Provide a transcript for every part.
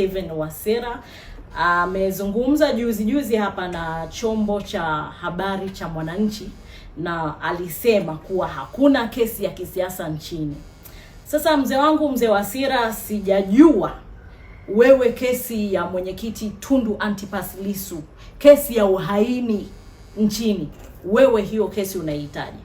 Steven Wasira amezungumza juzi hapa na chombo cha habari cha Mwananchi, na alisema kuwa hakuna kesi ya kisiasa nchini. Sasa mzee Wasira, sijajua wewe kesi ya mwenyekiti Tundu Antipas Lissu, kesi ya uhaini nchini, wewe hiyo kesi unahitaji?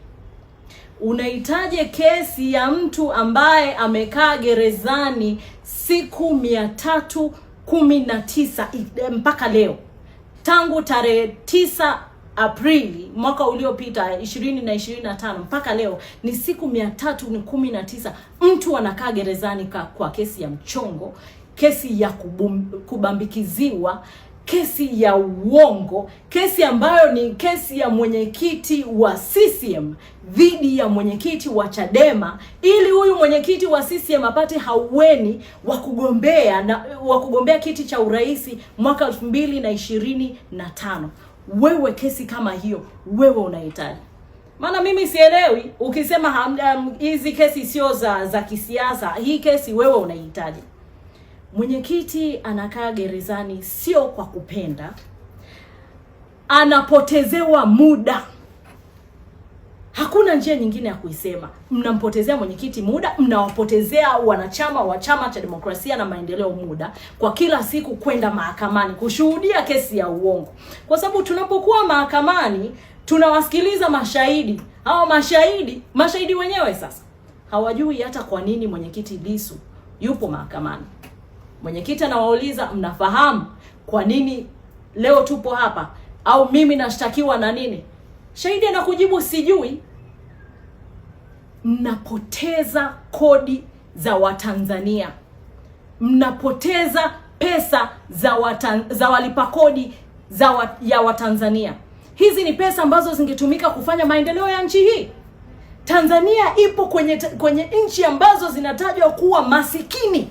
Unahitaji kesi ya mtu ambaye amekaa gerezani siku 319 mpaka leo, tangu tarehe 9 Aprili mwaka uliopita 2025 mpaka leo ni siku 319 mtu anakaa gerezani kwa kesi ya mchongo, kesi ya kubambikiziwa, kesi ya uongo, kesi ambayo ni kesi ya mwenyekiti wa CCM dhidi ya mwenyekiti wa Chadema, ili huyu mwenyekiti wa CCM apate haueni wa kugombea kiti cha urais mwaka 2025. Wewe kesi kama hiyo wewe unahitaji? Maana mimi sielewi, ukisema hizi kesi sio za kisiasa, hii kesi wewe unahitaji? Mwenyekiti anakaa gerezani sio kwa kupenda, anapotezewa muda. Hakuna njia nyingine ya kuisema. Mnampotezea mwenyekiti muda, mnawapotezea wanachama wa Chama cha Demokrasia na Maendeleo muda kwa kila siku kwenda mahakamani kushuhudia kesi ya uongo. Kwa sababu tunapokuwa mahakamani tunawasikiliza mashahidi. Hao mashahidi wenyewe sasa hawajui hata kwa nini mwenyekiti Lissu yupo mahakamani. Mwenyekiti anawauliza, mnafahamu kwa nini leo tupo hapa, au mimi nashtakiwa na nini? Shahidi anakujibu sijui. Mnapoteza kodi za Watanzania, mnapoteza pesa za walipa kodi ya Watanzania. Hizi ni pesa ambazo zingetumika kufanya maendeleo ya nchi hii. Tanzania ipo kwenye nchi ambazo zinatajwa kuwa masikini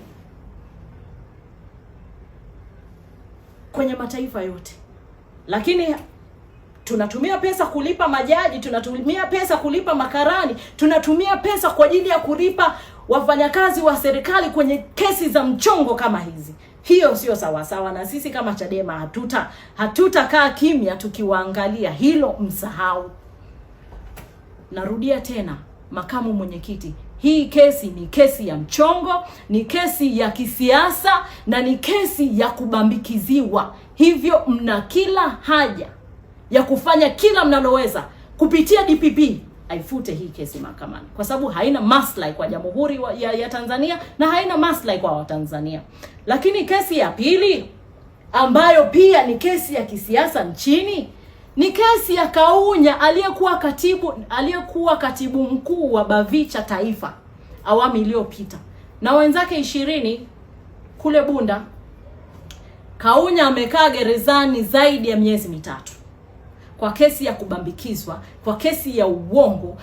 kwenye mataifa yote, lakini tunatumia pesa kulipa majaji, tunatumia pesa kulipa makarani, tunatumia pesa kwa ajili ya kulipa wafanyakazi wa serikali kwenye kesi za mchongo kama hizi. Hiyo sio sawa, na sisi kama Chadema hatutakaa kimya tukiwaangalia. Hilo msahau. Narudia tena, makamu mwenyekiti, hii kesi ni kesi ya mchongo, ni kesi ya kisiasa, na ni kesi ya kubambikiziwa. Hivyo mna kila haja ya kufanya kila mnaloweza kupitia DPP aifute hii kesi mahakamani, kwa sababu haina maslahi kwa Jamhuri ya Tanzania na haina maslahi kwa Watanzania. Lakini kesi ya pili, ambayo pia ni kesi ya kisiasa nchini, ni kesi ya Kaunya aliyekuwa katibu mkuu wa Bavicha Taifa awamu iliyopita na wenzake 20 kule Bunda. Kaunya amekaa gerezani zaidi ya miezi 3 kwa kesi ya kubambikizwa, kwa kesi ya uongo.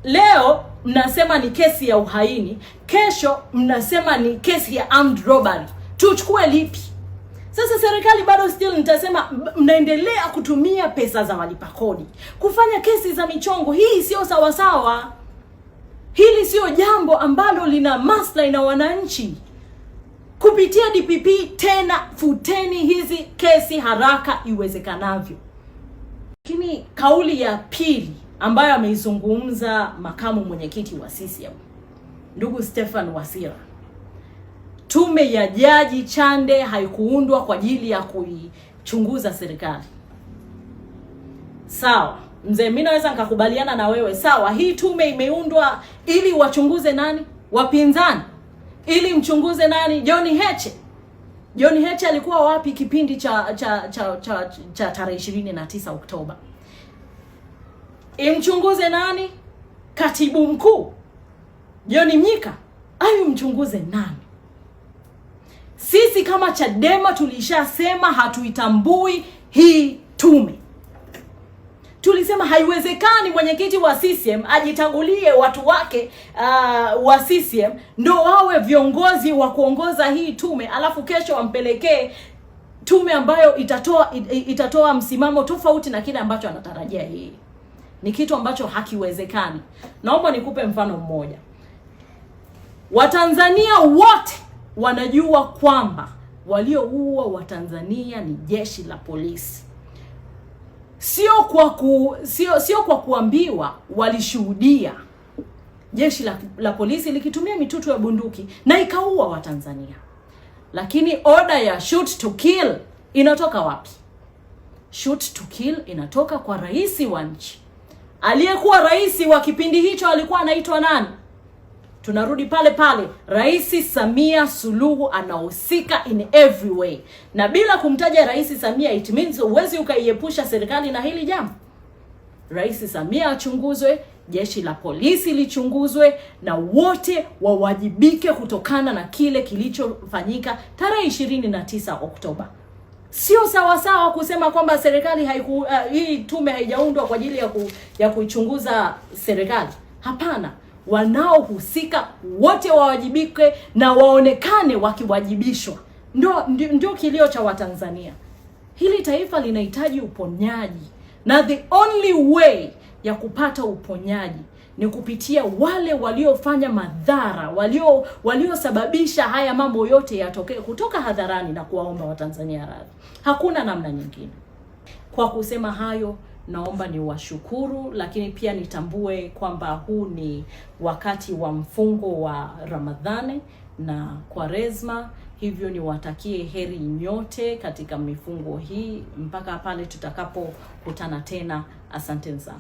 Leo mnasema ni kesi ya uhaini, kesho mnasema ni kesi ya armed robbery. Tuchukue lipi? Sasa serikali bado still nitasema mnaendelea kutumia pesa za walipa kodi kufanya kesi za michongo. Hii sio sawa. Hili sio jambo ambalo lina maslahi na wananchi. Kupitia DPP tena futeni hizi kesi haraka iwezekanavyo. Lakini kauli ya pili ambayo ameizungumza makamu mwenyekiti wa CCM ndugu Stefan Wasira, tume ya Jaji Chande haikuundwa kwa ajili ya kuichunguza serikali. Sawa, mzee, mimi naweza nikakubaliana na wewe. Sawa, hii tume imeundwa ili wachunguze nani? Wapinzani. Ili mchunguze nani? John Heche alikuwa wapi kipindi cha tarehe 29 Oktoba? Imchunguze nani? Katibu mkuu John Mnyika. Mchunguze nani? Sisi kama Chadema tulishasema hatuitambui hii tume. Tulisema haiwezekani mwenyekiti wa CCM ajitangulie watu wake wa CCM ndo wawe viongozi wa kuongoza hii tume, alafu kesho wampelekee tume ambayo itatoa msimamo tofauti na kile ambacho anatarajia yeye. Ni kitu ambacho hakiwezekani. Naomba nikupe mfano mmoja. Watanzania wote wanajua kwamba walioua Watanzania ni jeshi la polisi. Sio kwa kuambiwa, walishuhudia jeshi la polisi likitumia mitutu ya bunduki na ikaua Watanzania. Lakini order ya shoot to kill inatoka wapi? Shoot to kill inatoka kwa rais wa nchi. Aliyekuwa rais wa kipindi hicho alikuwa anaitwa nani? Tunarudi pale pale, Rais Samia Suluhu anahusika in every way. Na bila kumtaja Rais Samia, it means uwezi ukaiepusha serikali na hili jambo. Rais Samia achunguzwe, jeshi la polisi lichunguzwe, na wote wawajibike kutokana na kile kilichofanyika tarehe 29 Oktoba. Sio sawa kusema kwamba serikali hii tume haijaundwa kwa ajili ya kuichunguza serikali. Hapana, wanaohusika wote wawajibike na waonekane wakiwajibishwa. Ndio kilio cha Watanzania. Hili taifa linahitaji uponyaji, na the only way ya kupata uponyaji ni kupitia wale waliofanya madhara, waliosababisha haya mambo yote yatokee, kutoka hadharani na kuwaomba Watanzania radhi. Hakuna namna nyingine. Kwa kusema hayo, naomba niwashukuru, lakini pia nitambue kwamba huu ni wakati wa mfungo wa Ramadhani na Kwaresma. Hivyo niwatakie heri nyote katika mifungo hii mpaka pale tutakapokutana tena. Asante sana.